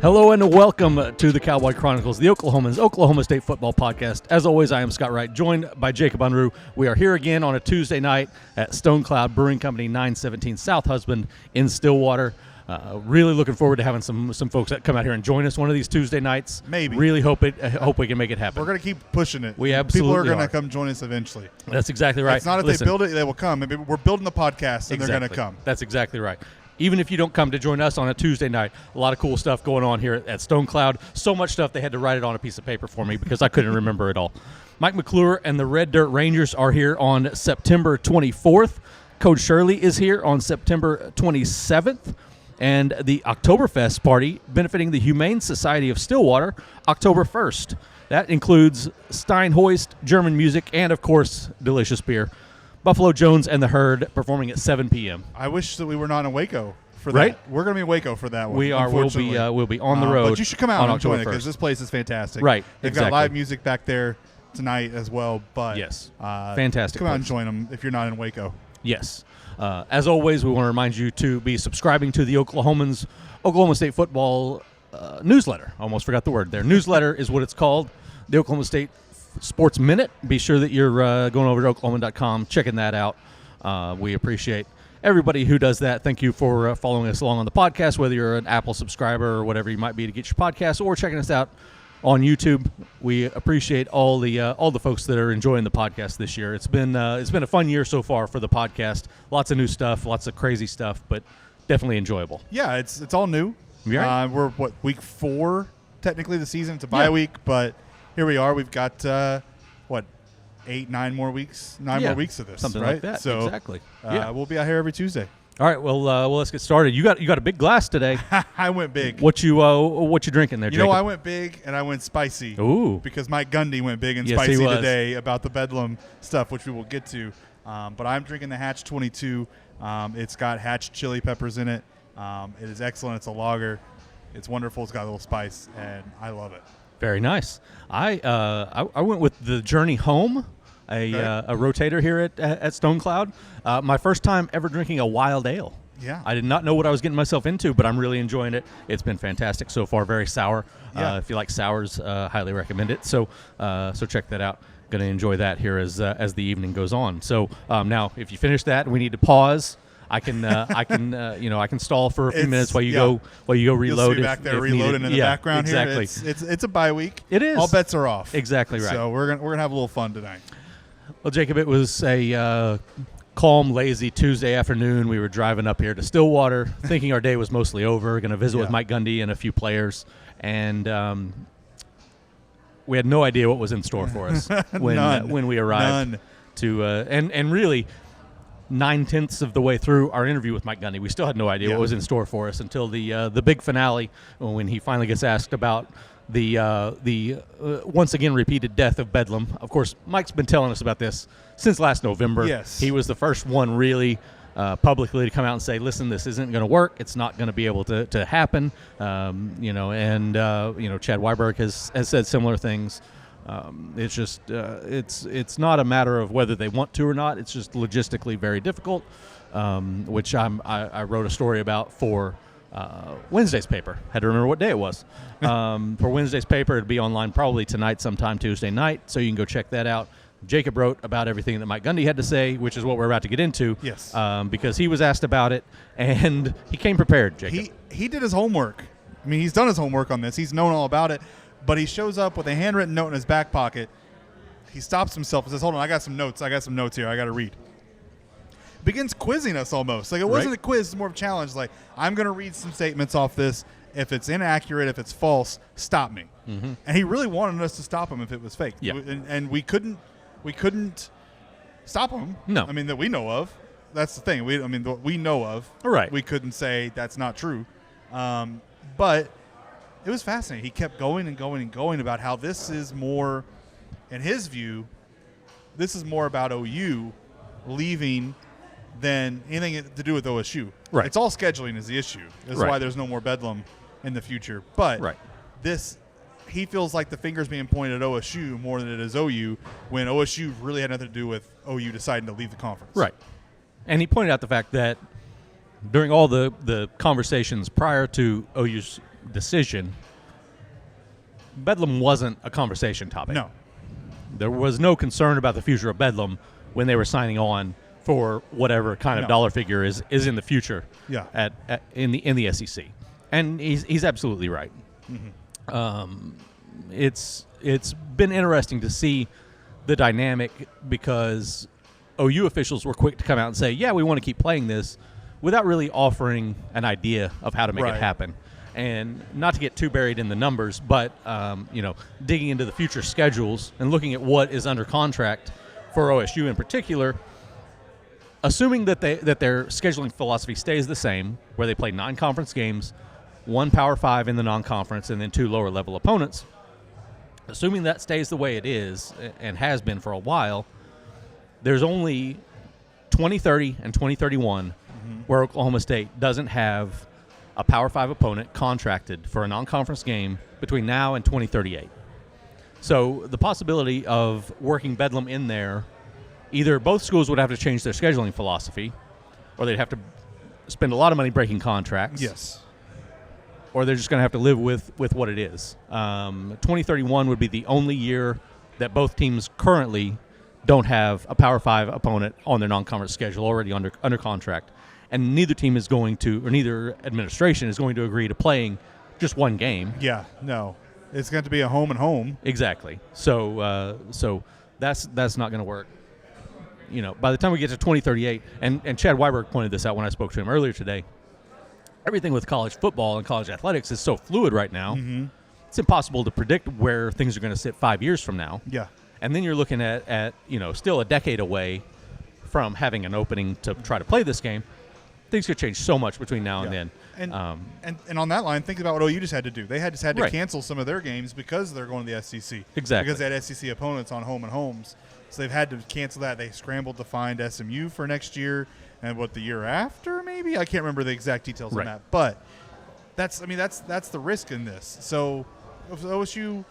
Hello and welcome to the Cowboy Chronicles, the Oklahoman's Oklahoma State football podcast. As always, I am Scott Wright, joined by Jacob Unruh. We are here again on a Tuesday night at Stone Cloud Brewing Company, 917 South Husband in Stillwater. Really looking forward to having some folks that come out here and join us one of these Tuesday nights. Maybe. Really hope we can make it happen. We're going to keep pushing it. We absolutely People are going to come join us eventually. That's exactly right. It's not if they build it, they will come. Maybe we're building the podcast, and they're going to come. That's exactly right. Even if you don't come to join us on a Tuesday night, a lot of cool stuff going on here at Stone Cloud. So much stuff they had to write it on a piece of paper for me because I couldn't remember it all. Mike McClure and the Red Dirt Rangers are here on September 24th. Coach Shirley is here on September 27th. And the Oktoberfest party benefiting the Humane Society of Stillwater, October 1st. That includes Steinhoist, German music, and, of course, delicious beer. Buffalo Jones and the Herd performing at 7 p.m. I wish that we were not in Waco for that. Right? We're going to be in Waco for that one. We are. We'll be on the road. But you should come out and join it because this place is fantastic. Right. They've exactly. got live music back there tonight as well. But yes, fantastic. Come out and join them if you're not in Waco. Yes. As always, we want to remind you to be subscribing to the Oklahoman's Oklahoma State football newsletter. Almost forgot the word there. Newsletter is what it's called. The Oklahoma State Sports Minute. Be sure that you're going over to oklahoman.com, checking that out. We appreciate everybody who does that. Thank you for following us along on the podcast, whether you're an Apple subscriber or whatever you might be to get your podcast, or checking us out on YouTube. We appreciate all the folks that are enjoying the podcast this year. It's been a fun year so far for the podcast. Lots of new stuff, lots of crazy stuff, but definitely enjoyable. Yeah, it's all new. Right. We're week 4 technically the season. It's a bye week, but here we are. We've got 9 more weeks of this, something right? like that. So exactly. We'll be out here every Tuesday. All right. Well, let's get started. You got a big glass today. I went big. What you drinking there, Jacob? You know, I went big and I went spicy. Ooh. Because Mike Gundy went big and Yes, spicy he was. today about the Bedlam stuff, which we will get to. But I'm drinking the Hatch 22. It's got Hatch chili peppers in it. It is excellent. It's a lager. It's wonderful. It's got a little spice, and I love it. Very nice. I went with the Journey Home, a rotator here at Stone Cloud. My first time ever drinking a wild ale. Yeah. I did not know what I was getting myself into, but I'm really enjoying it. It's been fantastic so far. Very sour. Yeah. If you like sours, highly recommend it. So check that out. Going to enjoy that here as the evening goes on. So now, if you finish that, and we need to pause. I can stall for a few minutes while you go reload. You'll see back there reloading in the background exactly. here. It's a bye week. It is. All bets are off. Exactly right. So we're gonna have a little fun tonight. Well, Jacob, it was a calm, lazy Tuesday afternoon. We were driving up here to Stillwater, thinking our day was mostly over. Going to visit with Mike Gundy and a few players, and we had no idea what was in store for us when we arrived. None. And really, 9/10 of the way through our interview with Mike Gundy, we still had no idea what was in store for us until the big finale, when he finally gets asked about the once again repeated death of Bedlam. Of course, Mike's been telling us about this since last November. Yes. He was the first one really publicly to come out and say, listen, this isn't going to work. It's not going to be able to happen. Chad Weiberg has said similar things. It's just it's not a matter of whether they want to or not. It's just logistically very difficult, which I wrote a story about for Wednesday's paper. Had to remember what day it was. For Wednesday's paper, it'd be online probably tonight, sometime Tuesday night, so you can go check that out. Jacob wrote about everything that Mike Gundy had to say, which is what we're about to get into. Yes. Because he was asked about it, and he came prepared, Jacob. He did his homework. I mean, he's done his homework on this. He's known all about it. But he shows up with a handwritten note in his back pocket. He stops himself and says, hold on, I got some notes here. I got to read. Begins quizzing us almost. Like, it wasn't a quiz. It's more of a challenge. Like, I'm going to read some statements off this. If it's inaccurate, if it's false, stop me. Mm-hmm. And he really wanted us to stop him if it was fake. Yeah. And we couldn't stop him. No. I mean, that we know of. That's the thing. That we know of. Right. We couldn't say that's not true. But it was fascinating. He kept going and going and going about how this is more, in his view, this is more about OU leaving than anything to do with OSU. Right. It's all scheduling is the issue. This is why there's no more Bedlam in the future. But he feels like the finger's being pointed at OSU more than it is OU, when OSU really had nothing to do with OU deciding to leave the conference. Right. And he pointed out the fact that during all the conversations prior to OU's decision, Bedlam wasn't a conversation topic. No. There was no concern about the future of Bedlam when they were signing on for whatever kind of dollar figure is in the future. Yeah. In the SEC, and he's absolutely right. Mm-hmm. It's been interesting to see the dynamic because OU officials were quick to come out and say, yeah, we want to keep playing this, without really offering an idea of how to make it happen. And not to get too buried in the numbers, but digging into the future schedules and looking at what is under contract for OSU in particular, assuming that their scheduling philosophy stays the same, where they play 9 conference games, 1 Power 5 in the non-conference, and then 2 lower-level opponents, assuming that stays the way it is and has been for a while, there's only 2030 and 2031 where Oklahoma State doesn't have a Power 5 opponent contracted for a non-conference game between now and 2038. So the possibility of working Bedlam in there, either both schools would have to change their scheduling philosophy, or they'd have to spend a lot of money breaking contracts. Yes. Or they're just going to have to live with what it is. 2031 would be the only year that both teams currently don't have a Power 5 opponent on their non-conference schedule already under contract. And neither team is going to, or neither administration is going to agree to playing just one game. Yeah, no. It's going to be a home and home. Exactly. So that's not going to work. By the time we get to 2038, and Chad Weiberg pointed this out when I spoke to him earlier today, everything with college football and college athletics is so fluid right now. Mm-hmm. It's impossible to predict where things are going to sit 5 years from now. Yeah. And then you're looking at still a decade away from having an opening to try to play this game. Things could change so much between now and then. And on that line, think about what OU just had to do. They just had to Right. cancel some of their games because they're going to the SEC. Exactly. Because they had SEC opponents on home and homes. So they've had to cancel that. They scrambled to find SMU for next year and the year after maybe? I can't remember the exact details on that. But that's the risk in this. So if OSU,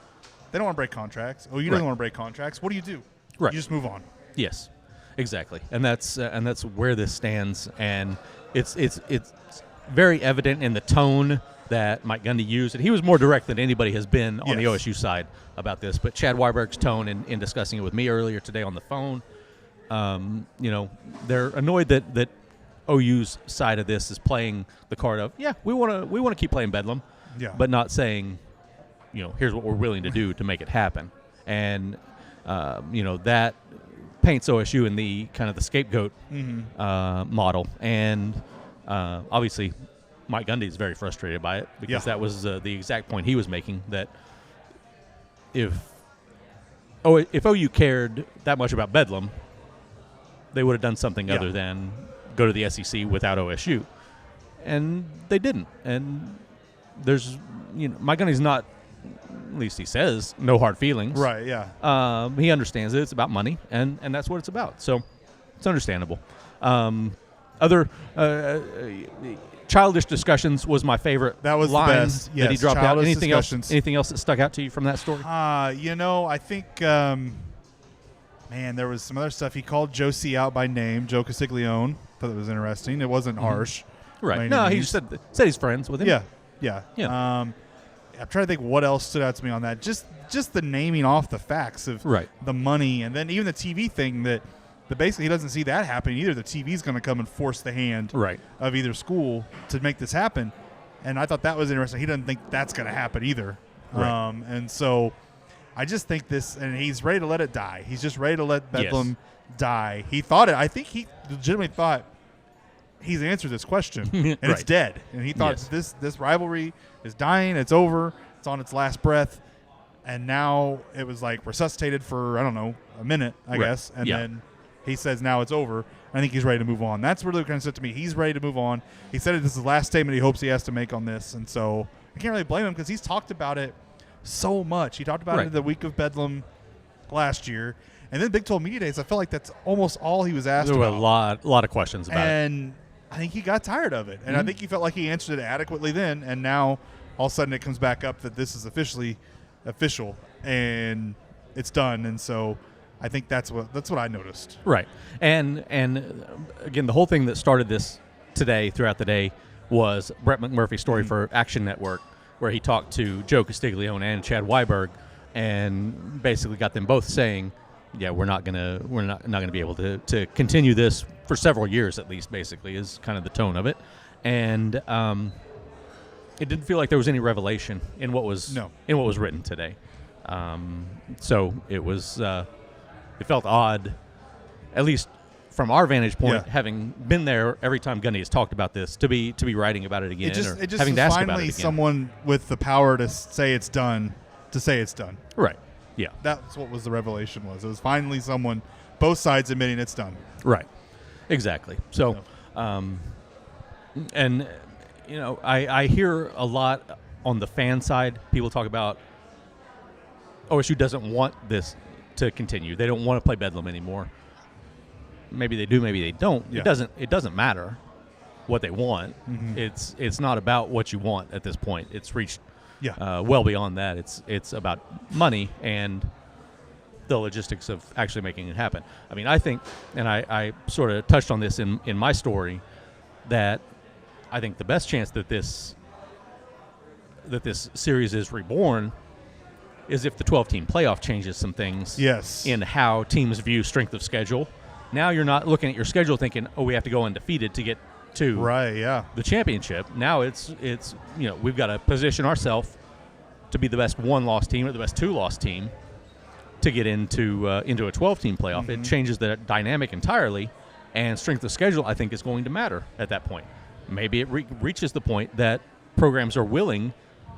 they don't want to break contracts. OU doesn't want to break contracts. What do? Right. You just move on. Yes, exactly, and that's where this stands, and it's very evident in the tone that Mike Gundy used, and he was more direct than anybody has been on the OSU side about this. But Chad Weiberg's tone in discussing it with me earlier today on the phone, they're annoyed that OU's side of this is playing the card of we want to keep playing Bedlam, but not saying here's what we're willing to do to make it happen, and that paints OSU in the kind of the scapegoat model, and obviously Mike Gundy is very frustrated by it because that was the exact point he was making, that if OU cared that much about Bedlam, they would have done something other than go to the SEC without OSU, and they didn't. And there's Mike Gundy's not, at least he says, no hard feelings. Right, yeah. He understands it. It's about money, and that's what it's about. So it's understandable. Other childish discussions was my favorite. That was line the best. that he Yes, dropped out. childish Anything discussions. else? Anything else that stuck out to you from that story? I think, there was some other stuff. He called Josie out by name, Joe Castiglione. Thought it was interesting. It wasn't harsh. Right. No, he said he's friends with him. Yeah. Yeah. I'm trying to think what else stood out to me on that. Just the naming off the facts of the money, and then even the TV thing that basically he doesn't see that happening either. The TV's going to come and force the hand of either school to make this happen. And I thought that was interesting. He doesn't think that's going to happen either. Right. And so I just think this, and he's ready to let it die. He's just ready to let Bedlam die. He thought it. I think he legitimately thought he's answered this question, and it's dead. And he thought this rivalry is dying. It's over. It's on its last breath. And now it was like resuscitated for, I don't know, a minute, I guess. And then he says now it's over. I think he's ready to move on. That's really what kind of said to me. He's ready to move on. He said this is the last statement he hopes he has to make on this. And so I can't really blame him because he's talked about it so much. He talked about it the week of Bedlam last year. And then Big 12 Media Days, I feel like that's almost all he was asked about. There were a lot of questions about it. And I think he got tired of it. And I think he felt like he answered it adequately then. And now all of a sudden it comes back up that this is officially official and it's done. And so I think that's what I noticed. Right. And again, the whole thing that started this today throughout the day was Brett McMurphy's story for Action Network, where he talked to Joe Castiglione and Chad Weiberg, and basically got them both saying, "Yeah, we're not gonna be able to continue this for several years at least." Basically, is kind of the tone of it, and it didn't feel like there was any revelation in what was written today. So it was it felt odd, at least from our vantage point, having been there every time Gundy has talked about this, to be writing about it again, it just having to ask about it finally again. Someone with the power to say it's done, Right. Yeah. That's what was the revelation was. It was finally someone, both sides admitting it's done. Right. Exactly. So, and you know, I hear a lot on the fan side, people talk about OSU doesn't want this to continue. They don't want to play Bedlam anymore. Maybe they do, maybe they don't. Yeah. It doesn't matter what they want. Mm-hmm. It's not about what you want at this point. It's reached Yeah. well beyond that. It's about money and the logistics of actually making it happen. I mean, I think, and I sort of touched on this in my story, that I think the best chance that this series is reborn is if the 12-team playoff changes some things in how teams view strength of schedule. Now you're not looking at your schedule thinking, oh, we have to go undefeated to get to the championship. Now it's we've got to position ourselves to be the best one-loss team or the best two-loss team to get into a 12-team playoff. Mm-hmm. It changes the dynamic entirely, and strength of schedule, I think, is going to matter at that point. Maybe it reaches the point that programs are willing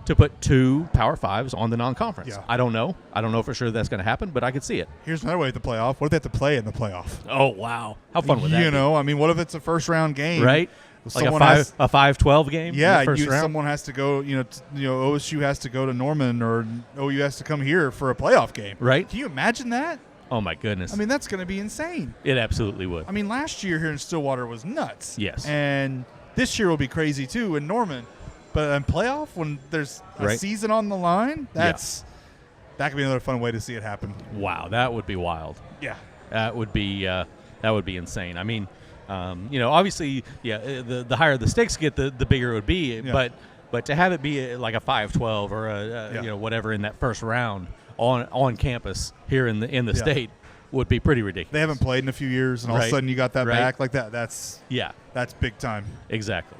to put 2 Power 5s on the non-conference. Yeah. I don't know. I don't know for sure that's going to happen, but I could see it. Here's another way at the playoff. What if they have to play in the playoff? Oh, wow. How fun would that be? I mean, what if it's a first-round game? Right? Like a 5-12 game? Yeah, in the first round? someone has to go, OSU has to go to Norman, or OU has to come here for a playoff game. Right? Can you imagine that? Oh, my goodness. I mean, that's going to be insane. It absolutely would. I mean, last year here in Stillwater was nuts. Yes. And this year will be crazy, too, in Norman. But in playoff, when there's a season on the line, that could be another fun way to see it happen. Wow, that would be wild. Yeah. That would be insane. I mean, obviously, the higher the stakes get, the bigger it would be. Yeah. But to have it be like a 5-12 or whatever in that first round on campus here in the state would be pretty ridiculous. They haven't played in a few years, and all of a sudden you got that back like that. That's big time. Exactly.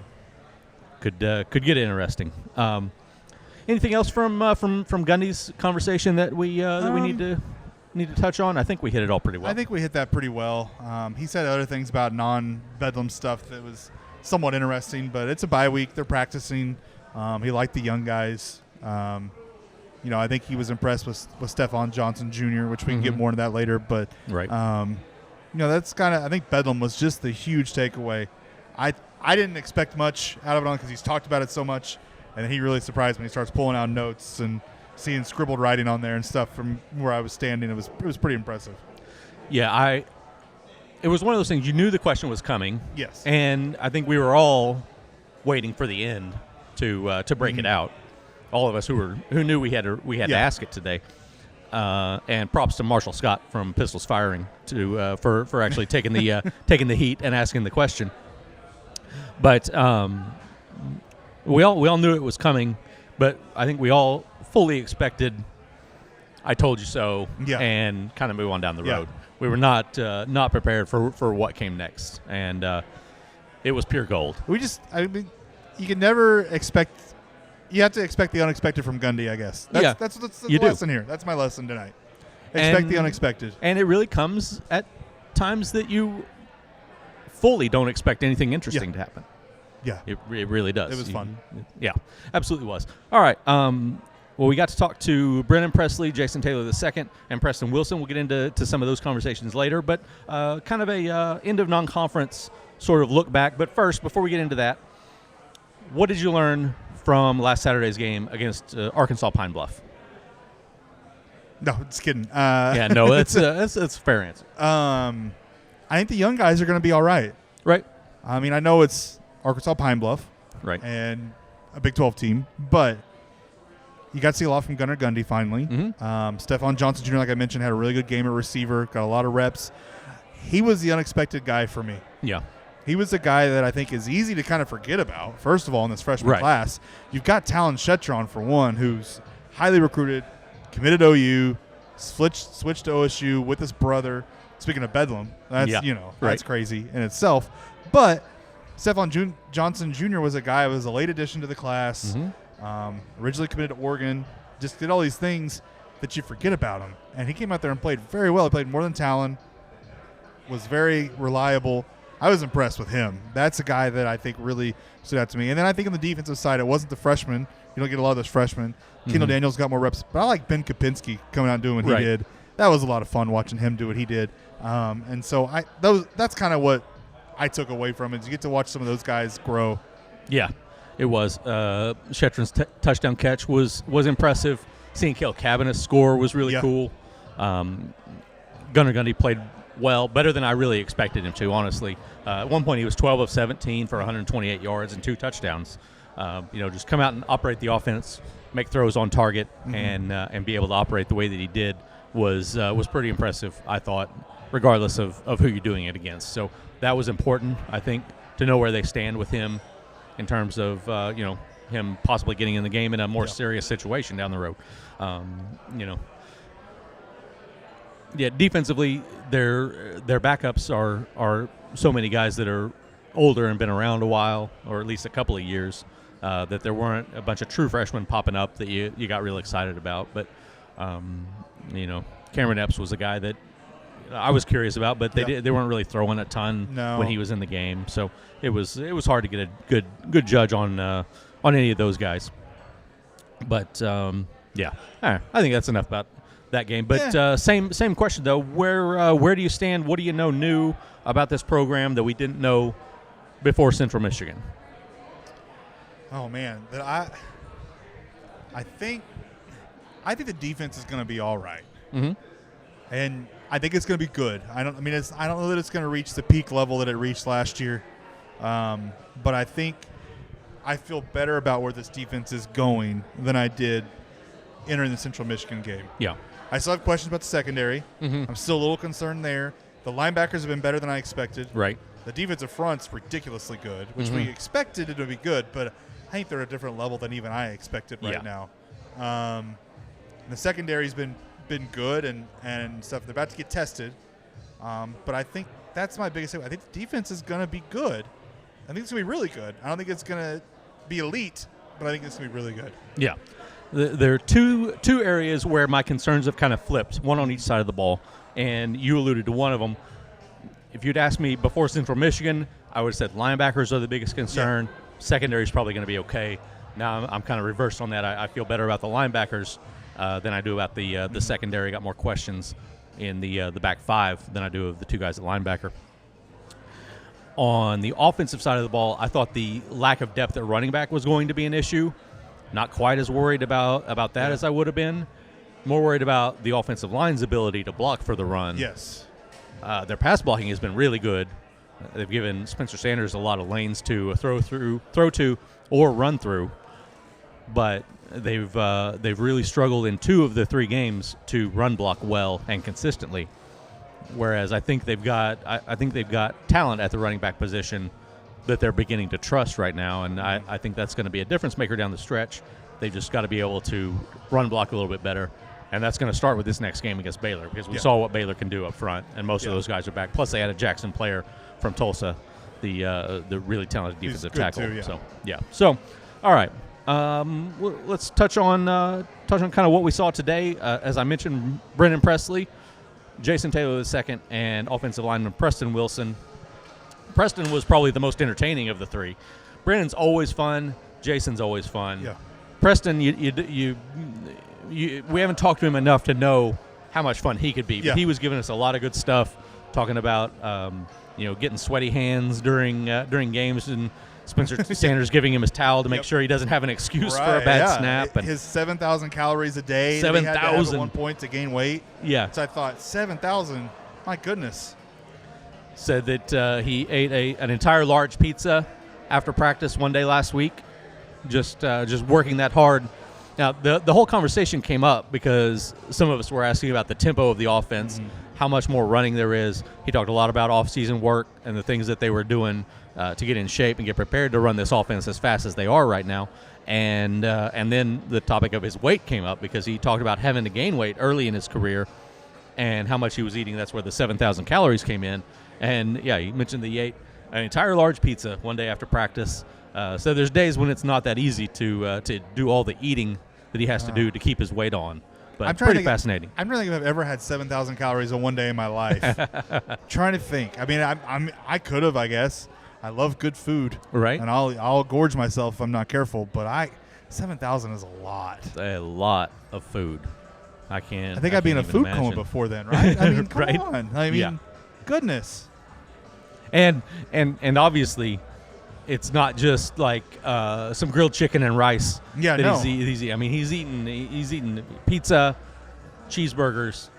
Could get interesting. Anything else from Gundy's conversation that we need to touch on? I think we hit it all pretty well. I think we hit that pretty well. He said other things about non-Bedlam stuff that was somewhat interesting, but it's a bye week. They're practicing. He liked the young guys. I think he was impressed with Stefan Johnson Jr., which we can get more into that later. But that's kind of, I think Bedlam was just the huge takeaway. I didn't expect much out of it because he's talked about it so much, and he really surprised me. He starts pulling out notes and seeing scribbled writing on there and stuff from where I was standing. It was pretty impressive. Yeah, it was one of those things. You knew the question was coming. Yes. And I think we were all waiting for the end to break it out. All of us who knew we had to ask it today. And props to Marshall Scott from Pistols Firing for actually taking the heat and asking the question. But we all knew it was coming, but I think we all fully expected "I told you so" and kind of move on down the road. We were not prepared for what came next, and it was pure gold. You can never expect. You have to expect the unexpected from Gundy, I guess. That's the lesson here. That's my lesson tonight. Expect the unexpected, and it really comes at times that you fully don't expect anything interesting to happen. Yeah. It really does. It was fun. Yeah, absolutely was. All right. Well, we got to talk to Brennan Presley, Jason Taylor II, and Preston Wilson. We'll get into some of those conversations later, but kind of a end of non-conference sort of look back. But first, before we get into that, what did you learn from last Saturday's game against Arkansas Pine Bluff? No, just kidding. That's a fair answer. I think the young guys are going to be all right. Right. I mean, I know it's Arkansas Pine Bluff, right, and a Big 12 team, but you got to see a lot from Gunnar Gundy finally. Mm-hmm. Stefan Johnson Jr., like I mentioned, had a really good game at receiver, got a lot of reps. He was the unexpected guy for me. Yeah. He was a guy that I think is easy to kind of forget about. First of all, in this freshman class, you've got Talon Shetron for one, who's highly recruited, committed to OU, switched to OSU with his brother. Speaking of Bedlam, that's that's crazy in itself. But Stefan Johnson Jr. was a guy who was a late addition to the class. Originally committed to Oregon, just did all these things that you forget about him. And he came out there and played very well. He played more than Talon, was very reliable. I was impressed with him. That's a guy that I think really stood out to me. And then I think on the defensive side, it wasn't the freshmen. You don't get a lot of those freshmen. Kendall Daniels got more reps. But I like Ben Kapinski coming out and doing what he did. That was a lot of fun watching him do what he did. And so that's kind of what I took away from it. You get to watch some of those guys grow. Yeah, it was. Shetron's touchdown catch was impressive. Seeing Cale Cabanis score was really cool. Gunnar Gundy played well, better than I really expected him to, honestly. At one point, he was 12 of 17 for 128 yards and 2 touchdowns. Just come out and operate the offense, make throws on target, and be able to operate the way that he did was pretty impressive, I thought, regardless of who you're doing it against. So that was important, I think, to know where they stand with him in terms of, him possibly getting in the game in a more serious situation down the road. Defensively, their backups are so many guys that are older and been around a while, or at least a couple of years, that there weren't a bunch of true freshmen popping up that you got real excited about. But, Cameron Epps was a guy that I was curious about, but they weren't really throwing a ton when he was in the game. So it was hard to get a good judge on any of those guys. But, I think that's enough about that game. But same question, though. Where do you stand? What do you know new about this program that we didn't know before Central Michigan? Oh, man. I think the defense is going to be all right. And I think it's going to be good. I don't know that it's going to reach the peak level that it reached last year. But I think I feel better about where this defense is going than I did entering the Central Michigan game. Yeah. I still have questions about the secondary. I'm still a little concerned there. The linebackers have been better than I expected. Right. The defensive front's ridiculously good, which we expected it to be good, but I think they're at a different level than even I expected right now. The secondary's been good and stuff. They're about to get tested. But I think that's my biggest thing. I think the defense is going to be good. I think it's going to be really good. I don't think it's going to be elite, but I think it's going to be really good. Yeah. There are two areas where my concerns have kind of flipped, one on each side of the ball, and you alluded to one of them. If you'd asked me before Central Michigan, I would have said linebackers are the biggest concern. Secondary is probably going to be okay. Now I'm kind of reversed on that. I feel better about the linebackers than I do about the secondary. Got more questions in the back five than I do of the two guys at linebacker. On the offensive side of the ball, I thought the lack of depth at running back was going to be an issue. Not quite as worried about that as I would have been. More worried about the offensive line's ability to block for the run. Yes. Their pass blocking has been really good. They've given Spencer Sanders a lot of lanes to throw to, or run through. But they've really struggled in 2 of the 3 games to run block well and consistently. Whereas I think they've got talent at the running back position that they're beginning to trust right now, and I think that's going to be a difference maker down the stretch. They've just got to be able to run block a little bit better, and that's going to start with this next game against Baylor, because we saw what Baylor can do up front, and most of those guys are back. Plus, they had a Jackson player from Tulsa, the really talented defensive tackle. Too, So, all right. Let's touch on kind of what we saw today. As I mentioned, Brennan Presley, Jason Taylor II, and offensive lineman Preston Wilson. Preston was probably the most entertaining of the 3. Brennan's always fun. Jason's always fun. Yeah. Preston, we haven't talked to him enough to know how much fun he could be. But he was giving us a lot of good stuff, talking about getting sweaty hands during games, and Spencer Sanders giving him his towel to make sure he doesn't have an excuse for a bad snap. And his 7,000 calories a day. 7,000 at one point to gain weight. Yeah. So I thought 7,000. My goodness. Said that he ate an entire large pizza after practice one day last week, just working that hard. Now, the whole conversation came up because some of us were asking about the tempo of the offense, how much more running there is. He talked a lot about off-season work and the things that they were doing to get in shape and get prepared to run this offense as fast as they are right now. And then the topic of his weight came up because he talked about having to gain weight early in his career and how much he was eating. That's where the 7,000 calories came in. And, yeah, he mentioned that he ate an entire large pizza one day after practice. So there's days when it's not that easy to do all the eating that he has to do to keep his weight on. But it's pretty fascinating. I'm trying to think if I've ever had 7,000 calories in one day in my life. Trying to think. I mean, I could have, I guess. I love good food. Right. And I'll gorge myself if I'm not careful. But 7,000 is a lot. A lot of food. I think I'd be in a food coma before then, right? I mean, come right? on. I mean, goodness. And obviously, it's not just like some grilled chicken and rice. Yeah, that he's I mean, he's eating pizza, cheeseburgers,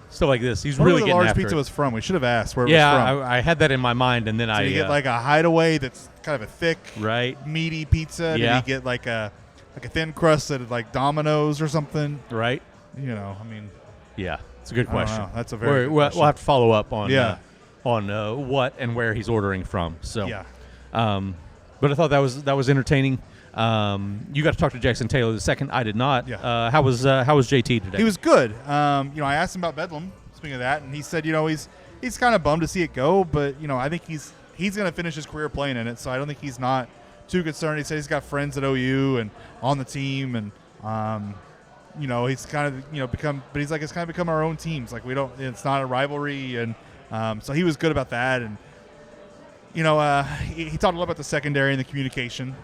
stuff like this. He's really getting after it. Where the large pizza was from? We should have asked where it was from. Yeah, I had that in my mind, and then Did he get like a hideaway that's kind of a thick, right, meaty pizza? Yeah. Did he get like a thin crust that like Domino's or something? Right. You know, I mean. Yeah, it's a good question. That's a very good question. We'll have to follow up on what and where he's ordering from. So yeah. But I thought that was entertaining. You got to talk to Jackson Taylor II. I did not. Yeah. How was JT today? He was good. I asked him about Bedlam. Speaking of that, and he said, he's kind of bummed to see it go, but I think he's going to finish his career playing in it. So I don't think he's not too concerned. He said he's got friends at OU and on the team, and he's kind of become. But he's like, it's kind of become our own teams. Like it's not a rivalry, and so he was good about that. And he talked a lot about the secondary and the communication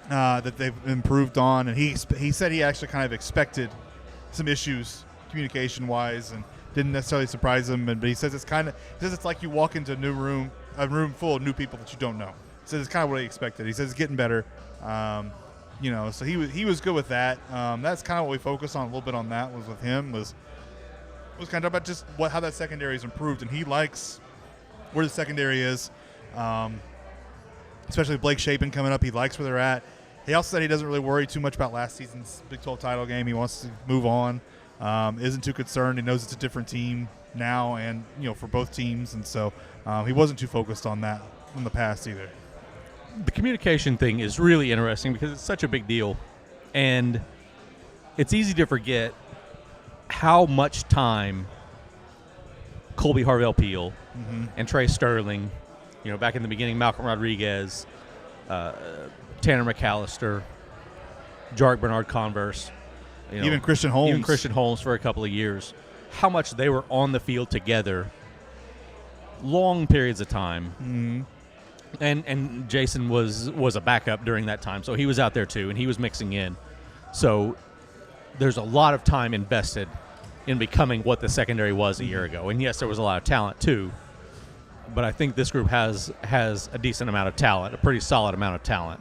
that they've improved on, and he said he actually kind of expected some issues communication-wise, and didn't necessarily surprise him. But he says it's like you walk into a room full of new people that you don't know. He says it's kind of what he expected. He says it's getting better. So he was good with that. That's kind of what we focused on a little bit on that was with him was kind of about just how that secondary has improved, and he likes where the secondary is, especially Blake Shapen coming up. He likes where they're at. He also said he doesn't really worry too much about last season's Big 12 title game. He wants to move on. Isn't too concerned. He knows it's a different team now, and for both teams, and so he wasn't too focused on that in the past either. The communication thing is really interesting because it's such a big deal, and it's easy to forget how much time Colby Harvell-Peel and Trey Sterling, back in the beginning, Malcolm Rodriguez, Tanner McAllister, Jarek Bernard-Converse, even Christian Holmes for a couple of years, how much they were on the field together, long periods of time. Mm-hmm. And Jason was a backup during that time, so he was out there too, and he was mixing in. So there's a lot of time invested in becoming what the secondary was a year ago. And yes, there was a lot of talent too, but I think this group has a decent amount of talent, a pretty solid amount of talent.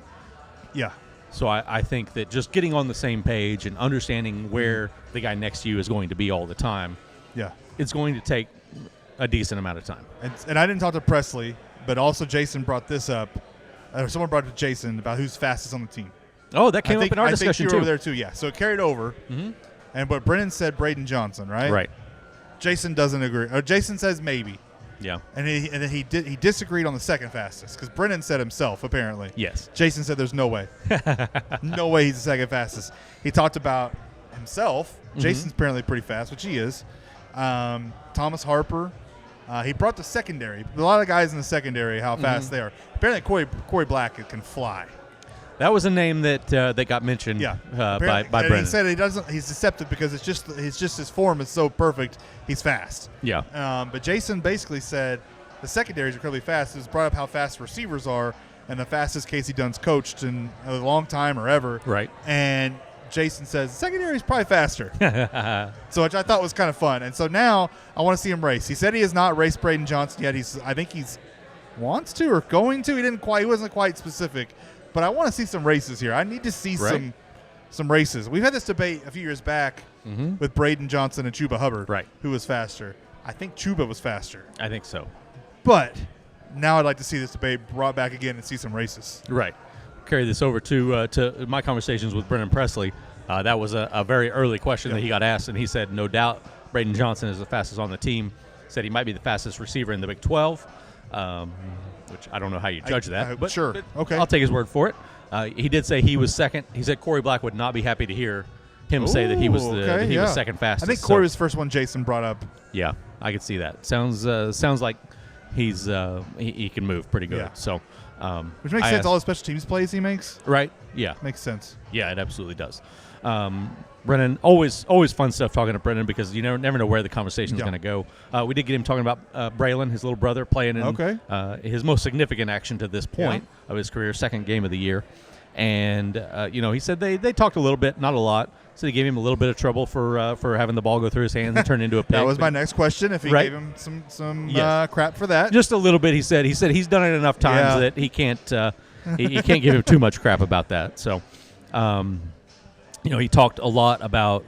Yeah. So I think that just getting on the same page and understanding where the guy next to you is going to be all the time, it's going to take a decent amount of time. And I didn't talk to Presley, but also Jason brought this up. Someone brought it to Jason about who's fastest on the team. Oh, that came up in our discussion I think you were too. over there too, yeah. So it carried over. Mm-hmm. And but Brennan said Braden Johnson, right? Right. Jason doesn't agree. Or Jason says maybe. Yeah. And then he disagreed on the second fastest because Brennan said himself apparently. Yes. Jason said there's no way. No way he's the second fastest. He talked about himself. Mm-hmm. Jason's apparently pretty fast, which he is. Thomas Harper. He brought the secondary. A lot of guys in the secondary, how fast they are. Apparently Corey Black can fly. That was a name that got mentioned by Brennan. He said he's deceptive because it's just his form is so perfect. He's fast. Yeah. But Jason basically said the secondary is incredibly fast. It was brought up how fast receivers are, and the fastest Casey Dunn's coached in a long time or ever. Right. And Jason says the secondary is probably faster. So which I thought was kind of fun. And so now I want to see him race. He said he has not raced Braden Johnson yet. I think he's wants to or going to. He wasn't quite specific. But I want to see some races here. I need to see some races. We've had this debate a few years back with Braden Johnson and Chuba Hubbard, who was faster. I think Chuba was faster. I think so. But now I'd like to see this debate brought back again and see some races. Right. Carry this over to my conversations with Brennan Presley. That was a very early question that he got asked, and he said, no doubt, Braden Johnson is the fastest on the team. Said he might be the fastest receiver in the Big 12, which I don't know how you judge that. But sure. Okay. I'll take his word for it. He did say he was second. He said Corey Black would not be happy to hear him say that he was was second fastest. I think Corey was the first one Jason brought up. Yeah, I could see that. Sounds like he's he can move pretty good. Yeah. So, which makes sense. All the special teams plays he makes. Right. Yeah. Makes sense. Yeah, it absolutely does. Brennan, always fun stuff talking to Brennan because you never know where the conversation is going to go. We did get him talking about Braylon, his little brother, playing in his most significant action to this point of his career, second game of the year. And, he said they talked a little bit, not a lot. So he gave him a little bit of trouble for having the ball go through his hands and turn into a pick. That was my next question, if he gave him some crap for that. Just a little bit, he said. He said he's done it enough times that he can't he can't give him too much crap about that. So, he talked a lot about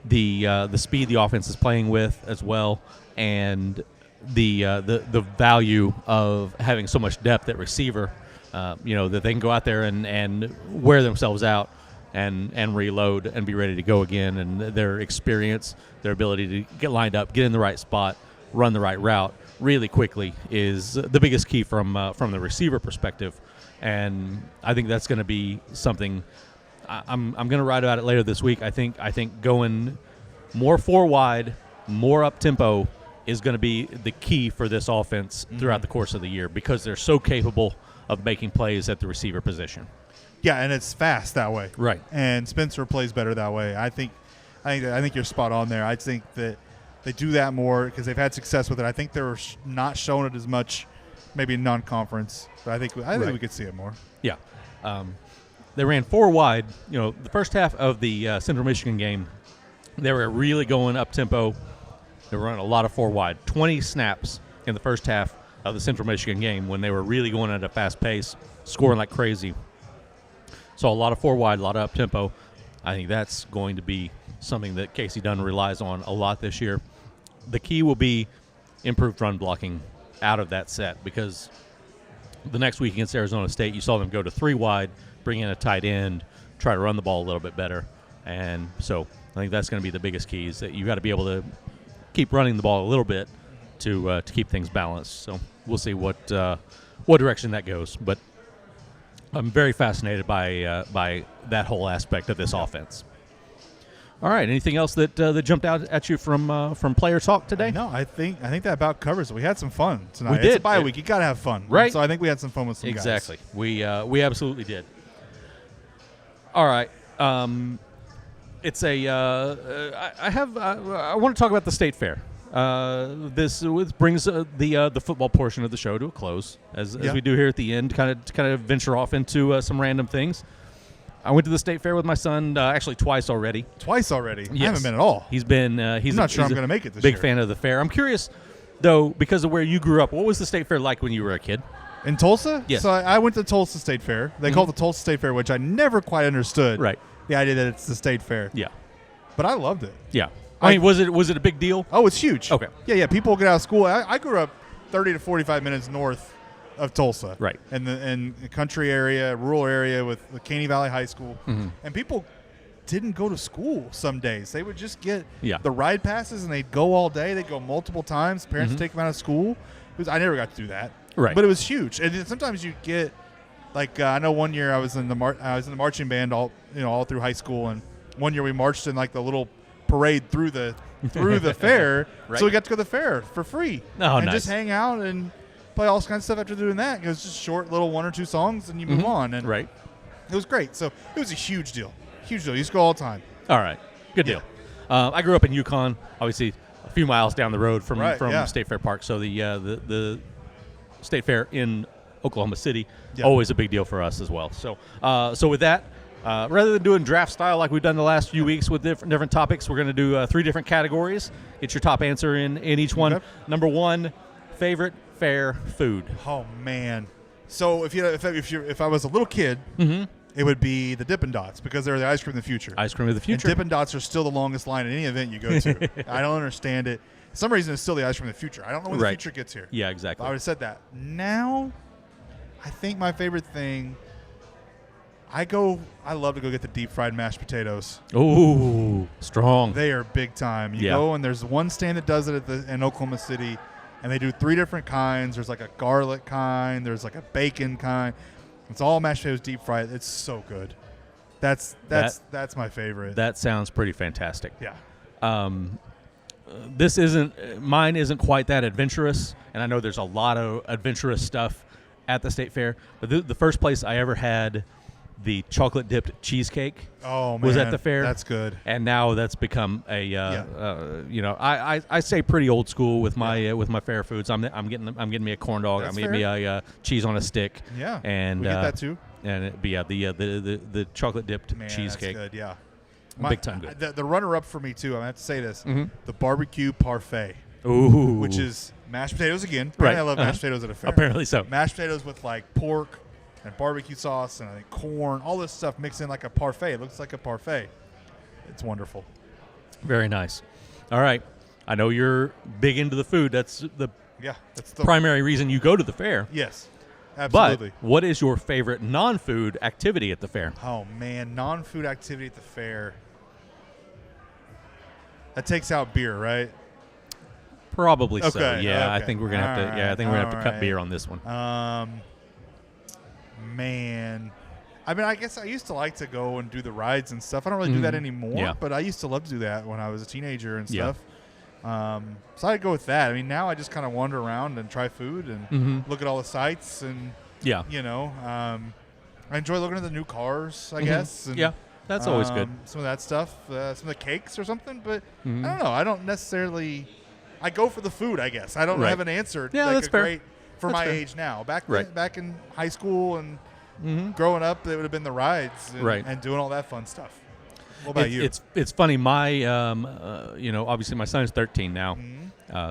the speed the offense is playing with as well, and the value of having so much depth at receiver. That they can go out there and wear themselves out and reload and be ready to go again. And their experience, their ability to get lined up, get in the right spot, run the right route really quickly is the biggest key from the receiver perspective. And I think that's going to be something I'm going to write about it later this week. I think going more four wide, more up tempo is going to be the key for this offense throughout the course of the year because they're so capable of making plays at the receiver position. Yeah, and it's fast that way. Right. And Spencer plays better that way. I think you're spot on there. I think that they do that more because they've had success with it. I think they're not showing it as much, maybe in non-conference. But I think we could see it more. Yeah. They ran four wide. The first half of the Central Michigan game, they were really going up tempo. They were running a lot of four wide. 20 snaps in the first half of the Central Michigan game when they were really going at a fast pace, scoring like crazy. So a lot of four wide, a lot of up tempo. I think that's going to be something that Casey Dunn relies on a lot this year. The key will be improved run blocking out of that set because the next week against Arizona State, you saw them go to three wide, bring in a tight end, try to run the ball a little bit better. And so I think that's going to be the biggest key is that you got to be able to keep running the ball a little bit to keep things balanced. So we'll see what direction that goes. But I'm very fascinated by that whole aspect of this offense. All right. Anything else that jumped out at you from player talk today? No, I think that about covers it. We had some fun tonight. We did. It's a bye week. You got to have fun, right? So I think we had some fun with some guys. Exactly. We absolutely did. All right. It's I want to talk about the State Fair. This brings the football portion of the show to a close, as we do here at the end. Kind of venture off into some random things. I went to the State Fair with my son actually twice already. Twice already? Yes. I haven't been at all. He's been. He's I'm not sure I'm going to make it this year. year. Big fan of the fair. I'm curious, though, because of where you grew up. What was the State Fair like when you were a kid? In Tulsa? Yes. So I went to the Tulsa State Fair. They call it the Tulsa State Fair, which I never quite understood. Right. The idea that it's the State Fair. Yeah. But I loved it. Yeah. I mean, was it a big deal? Oh, it's huge. Okay. Yeah. People get out of school. I grew up 30 to 45 minutes north of Tulsa. Right. In the country area, rural area with the Caney Valley High School. Mm-hmm. And people didn't go to school some days. They would just get the ride passes and they'd go all day. They'd go multiple times. Parents would take them out of school. I never got to do that. Right. But it was huge. And then sometimes you get I know one year I was in the marching band all through high school, and one year we marched in like the little parade through the fair. Right. So we got to go to the fair for free. Oh, and nice. just hang out and play all kinds of stuff after doing that. It was just short little one or two songs and you move on. And right. It was great. So it was a huge deal. Huge deal. You used to go all the time. All right. Good deal. I grew up in Yukon, obviously a few miles down the road from State Fair Park. So the State Fair in Oklahoma City, always a big deal for us as well. So with that, rather than doing draft style like we've done the last few weeks with different topics, we're going to do 3 different categories. Get your top answer in each one. Okay. Number 1, favorite fair food. Oh man! So if I was a little kid, it would be the Dippin' Dots because they're the ice cream of the future. Ice cream of the future. And Dippin' Dots are still the longest line at any event you go to. I don't understand it. For some reason, it's still the ice cream of the future. I don't know when the future gets here. Yeah, exactly. I would have said that. Now, I think my favorite thing I love to go get the deep fried mashed potatoes. Ooh, strong. They are big time. You Yeah. go and there's one stand that does it in Oklahoma City, and they do 3 different kinds. There's like a garlic kind. There's like a bacon kind. It's all mashed potatoes deep fried. It's so good. That's my favorite. That sounds pretty fantastic. Yeah. Mine isn't quite that adventurous, and I know there's a lot of adventurous stuff at the state fair, but the first place I ever had the chocolate dipped cheesecake was at the fair. That's good. And now that's become a I say pretty old school with my fair foods. I'm getting me a corn dog. That's I'm getting me a cheese on a stick. Yeah. And we get that too. And it'd be the chocolate dipped cheesecake. That's good. Yeah. Big time good. The runner up for me too. I have to say this: the barbecue parfait. Ooh. Which is mashed potatoes again. Right. I love mashed potatoes at a fair. Apparently so. Mashed potatoes with like pork and barbecue sauce and I think corn, all this stuff mixed in like a parfait. It looks like a parfait. It's wonderful. Very nice. All right. I know you're big into the food. That's the primary reason you go to the fair. Yes. Absolutely. But what is your favorite non-food activity at the fair? Oh, man. Non-food activity at the fair. That takes out beer, right? Probably so. Okay, Yeah, okay. I think we're gonna have to. All Yeah, I think we're gonna have to cut right. beer on this one. Man. I mean, I guess I used to like to go and do the rides and stuff. I don't really do that anymore, Yeah. but I used to love to do that when I was a teenager and Yeah. stuff. So I'd go with that. I mean, now I just kind of wander around and try food and look at all the sights and, Yeah. I enjoy looking at the new cars, I guess. And, Yeah, that's always good. Some of that stuff, some of the cakes or something, but I don't know. I don't necessarily. I go for the food, I guess. I don't Right. have an answer. Yeah, like that's a fair. Great for That's my fair. age now. Back Right. back in high school and growing up, it would have been the rides and, Right. and doing all that fun stuff. What about you? It's funny. My obviously my son's 13 now,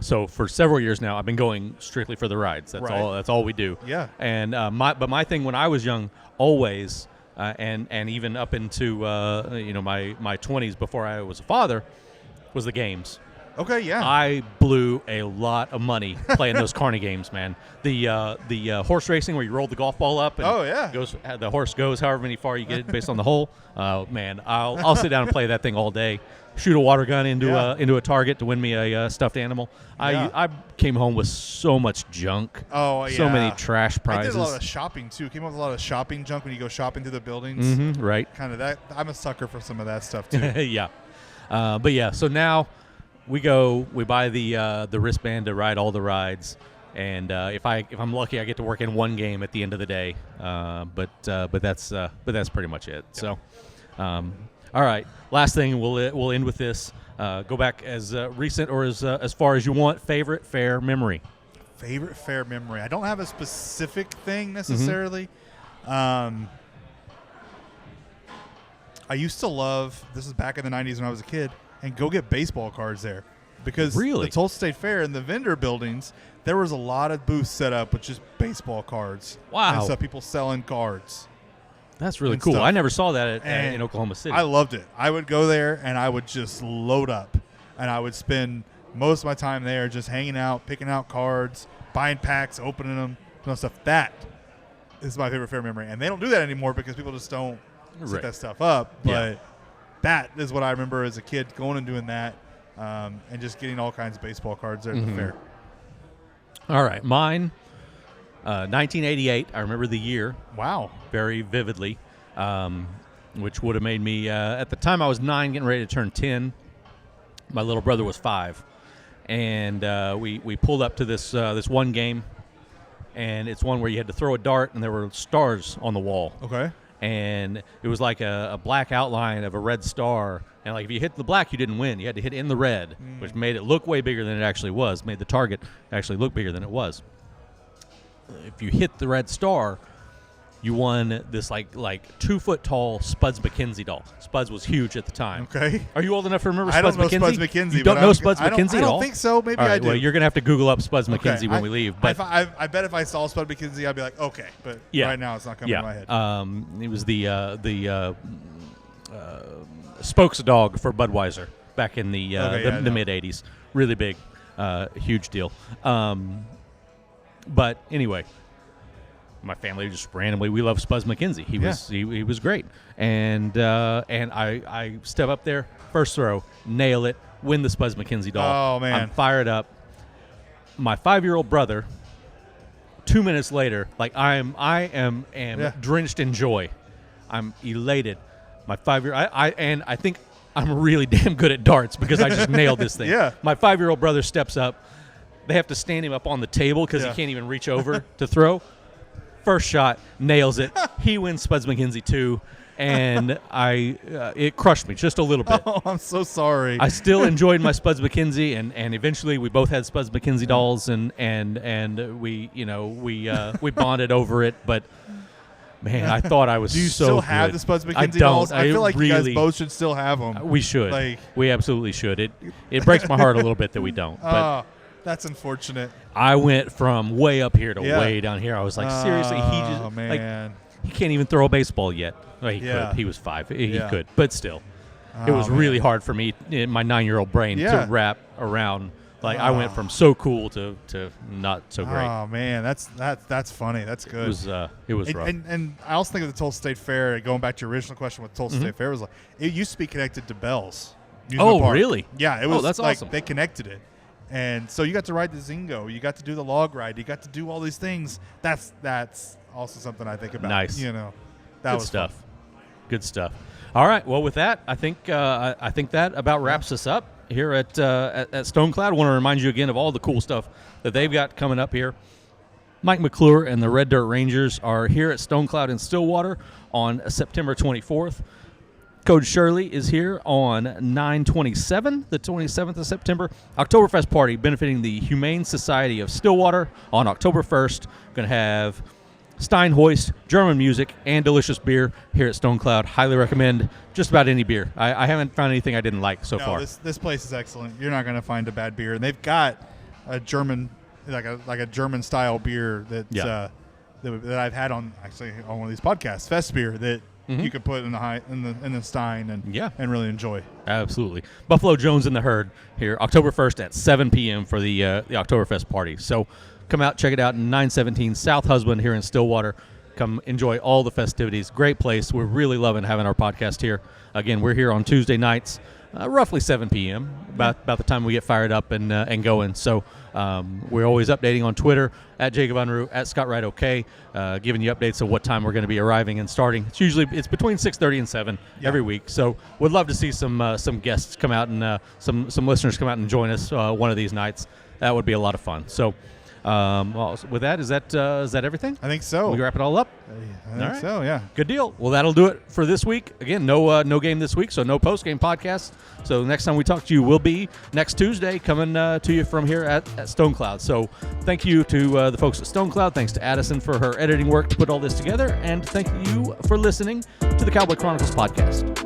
so for several years now I've been going strictly for the rides. That's Right. all. That's all we do. Yeah. And my thing when I was young, always, and even up into my 20s before I was a father, was the games. Okay, yeah. I blew a lot of money playing those carny games, man. The horse racing where you roll the golf ball up and the horse goes however many far you get based on the hole. Man, I'll sit down and play that thing all day. Shoot a water gun into a target to win me a stuffed animal. Yeah. I came home with so much junk. Oh, yeah. So many trash I prizes. did a lot of shopping, too. Came up with a lot of shopping junk when you go shopping through the buildings. Right. Kind of that. I'm a sucker for some of that stuff, too. Yeah. But yeah, so now we buy the wristband to ride all the rides, and if I'm lucky, I get to work in one game at the end of the day. But that's pretty much it. So, all right, last thing we'll end with this. Go back as recent or as far as you want. Favorite fair memory. Favorite fair memory. I don't have a specific thing necessarily. I used to love, this is back in the 90s when I was a kid, and go get baseball cards there. Because Really? the Tulsa State Fair and the vendor buildings, there was a lot of booths set up with just baseball cards. Wow. And stuff, people selling cards. That's really And cool. stuff. I never saw that And in Oklahoma City. I loved it. I would go there and I would just load up. And I would spend most of my time there just hanging out, picking out cards, buying packs, opening them, doing stuff. That is my favorite fair memory. And they don't do that anymore because people just don't set Right. that stuff up. But Yeah. that is what I remember as a kid, going and doing that and just getting all kinds of baseball cards there at the fair. All right, mine, 1988. I remember the year Wow. very vividly, which would have made me, at the time I was 9, getting ready to turn 10. My little brother was 5. And we pulled up to this one game, and it's one where you had to throw a dart, and there were stars on the wall. Okay. And it was like a black outline of a red star. And like if you hit the black, you didn't win. You had to hit in the red, which made it look way bigger than it actually was, made the target actually look bigger than it was. If you hit the red star, you won this like 2 foot tall Spuds McKenzie doll. Spuds was huge at the time. Okay. Are you old enough to remember I Spuds don't know McKenzie? Spuds McKenzie. You don't but know I'm- Spuds I don't- McKenzie at all? I don't think so. Maybe All right, I do. well, you're going to have to Google up Spuds Okay. McKenzie when we leave. But I bet if I saw Spud McKenzie, I'd be like, okay. But Yeah. right now, it's not coming to my head. It was the spokes dog for Budweiser back in the no. mid '80s. Really big, huge deal. But anyway, my family just randomly, we love Spuzz McKenzie. He was great. And I step up there, first throw, nail it, win the Spuzz McKenzie doll. Oh, man. I'm fired up. My 5-year-old brother, 2 minutes later, like I am drenched in joy. I'm elated. My 5-year, I think I'm really damn good at darts because I just nailed this thing. Yeah. My 5-year-old brother steps up. They have to stand him up on the table because he can't even reach over to throw. First shot, nails it. He wins Spuzz McKenzie too, and it crushed me just a little bit. Oh, I'm so sorry. I still enjoyed my Spuzz McKenzie, and eventually we both had Spuzz McKenzie dolls, and we bonded over it. But man, I thought I was Do you so still have good. the Spuzz I McKenzie don't. dolls? I feel like you really, guys both should still have them. We should. Like, we absolutely should. It breaks my heart a little bit that we don't. But that's unfortunate. I went from way up here to way down here. I was like, seriously, Oh, man. he can't even throw a baseball yet. Well, he could. He was 5. He could, but still, it was really hard for me in my 9-year-old brain to wrap around. Like I went from so cool to not so great. Oh man, that's funny. That's good. It was rough. And I also think of the Tulsa State Fair. Going back to your original question with Tulsa State Fair, was like it used to be connected to Bell's. Oh, really? Yeah, it was. That's like awesome. They connected it, and so you got to ride the Zingo. You got to do the log ride. You got to do all these things. That's also something I think about. Nice. That Good was stuff. fun. Good stuff. All right. Well, with that, I think that about wraps us up here at Stonecloud. I want to remind you again of all the cool stuff that they've got coming up here. Mike McClure and the Red Dirt Rangers are here at Stonecloud in Stillwater on September 24th. Coach Shirley is here on 9/27, the 27th of September. Oktoberfest party benefiting the Humane Society of Stillwater on October 1st. Going to have Steinhoist, German music, and delicious beer here at Stonecloud. Highly recommend just about any beer. I haven't found anything I didn't like so far. This place is excellent. You're not going to find a bad beer, and they've got a German, like a German style beer that I've had on one of these podcasts, Fest beer, that you could put in the Stein and really enjoy. Absolutely. Buffalo Jones and the Herd here, October 1st at 7 p.m. for the Oktoberfest party. So come out, check it out, 917 South Husband here in Stillwater. Come enjoy all the festivities. Great place. We're really loving having our podcast here. Again, we're here on Tuesday nights, roughly 7 p.m., about the time we get fired up and going. So we're always updating on Twitter, at Jacob Unruh, at Scott Wright OK, giving you updates of what time we're going to be arriving and starting. It's between 6:30 and 7 every week. So we'd love to see some guests come out and some listeners come out and join us one of these nights. That would be a lot of fun. So with that, is that everything? I think so. We wrap it all up? I think so, yeah. Good deal. Well, that'll do it for this week. Again, no game this week, so no post-game podcast. So the next time we talk to you will be next Tuesday, coming to you from here at Stonecloud. So thank you to the folks at Stonecloud. Thanks to Addison for her editing work to put all this together. And thank you for listening to the Cowboy Chronicles podcast.